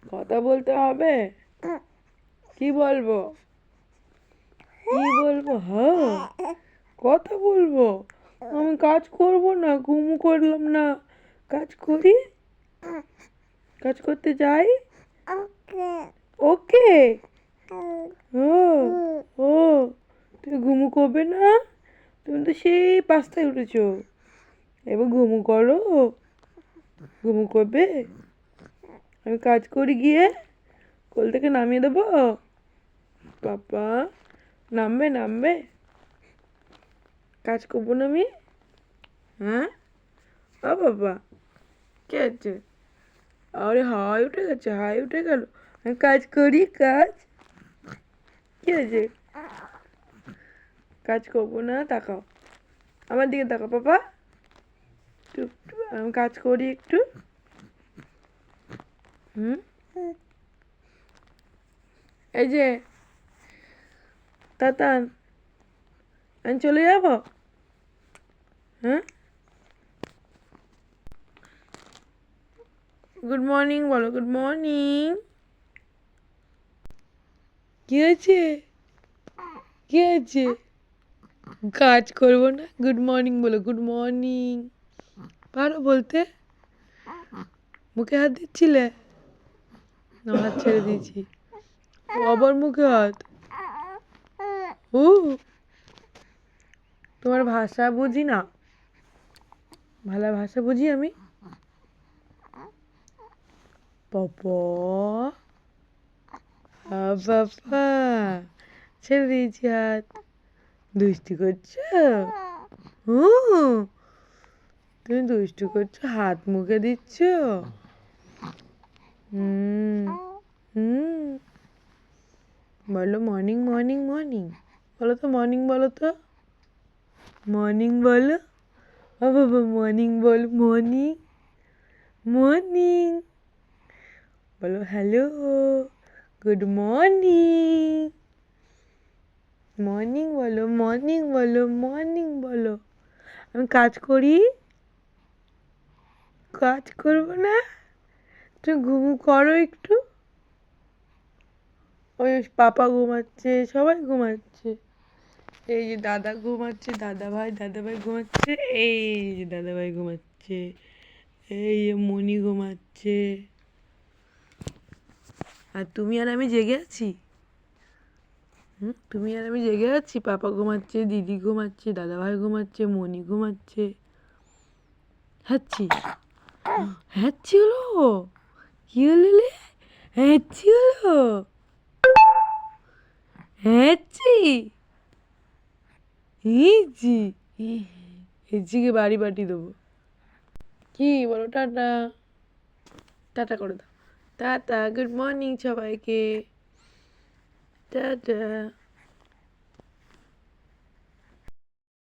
কথা বলতে হবে। কি বলবো? কি বলবো? হ্যাঁ, কথা বলবো। আমি কাজ করব না, ঘুমু করলাম না, কাজ করি, কাজ করতে যাই। ওকে। ও ও, তুমি ঘুমু করবে না? তুমি তো সেই 5টায় উঠেছো, এবার ঘুমু করো। ঘুমু করবে? আমি কাজ করি গিয়ে, কোল থেকে নামিয়ে দেবো। পাপা নামবে নামবে, কাজ করবো না আমি? হ্যাঁ ও বাবা, কে আছে? আরে হাই উঠে গেছে, হাই উঠে গেল। আমি কাজ করি, কাজ কি আছে? কাজ করবো না, তাকাও আমার দিকে, তাকাও পাপা। আমি কাজ করি একটু। হুম, এই যে তাতান, আমি চলে যাব। হ্যাঁ, গুড মর্নিং বলো, গুড মর্নিং। কি হয়েছে? কি হয়েছে? কাজ করবো না, গুড মর্নিং বলো, গুড মর্নিং। পারো বলতে? মুখে হাত দিচ্ছিলে? না, হাত ছেড়ে দিয়েছি। ও আবার মুখে হাত। ও, তোমার ভাষা বুঝি না, ভালো ভাষা বুঝি আমি। পাপা, বাবা, ছেড়ে দিয়েছি হাত। দুষ্টি করছো? হুম, তুমি দুষ্টু করছো, হাত মুখে দিচ্ছ। হুম হুম, বলো মর্নিং মর্নিং মর্নিং, বলো তো মর্নিং, বলো তো মর্নিং বলো। ও বাবা, মর্নিং বলো, মর্নিং মর্নিং বলো। Hello, good morning. মর্নিং বলো, মর্নিং বলো, মর্নিং বলো। আমি কাজ করি, কাজ করবো না? তুমি ঘুমু করো একটু। ওই পাপা ঘুমাচ্ছে, সবাই ঘুমাচ্ছে। এই যে দাদা ঘুমাচ্ছে, দাদা ভাই ঘুমাচ্ছে। এই যে দাদা ভাই ঘুমাচ্ছে। এই যে মনি ঘুমাচ্ছে। আর তুমি আর আমি জেগে আছি। হুম, তুমি আর আমি জেগে আছি। পাপা ঘুমাচ্ছে, দিদি ঘুমাচ্ছে, দাদা ভাই ঘুমাচ্ছে, মনি ঘুমাচ্ছে। হ্যাচ্ছি, হ্যাচ্ছি হলো। কি হলো রে? হ্যাচ্ছি হলো, হ্যাচ্ছি, হিজি, হিজিকে বাড়ি পাঠিয়ে দেবো। কি বলো? টাটা, টাটা করে দাও। টাটা, গুড মর্নিং সবাইকে। টাটা।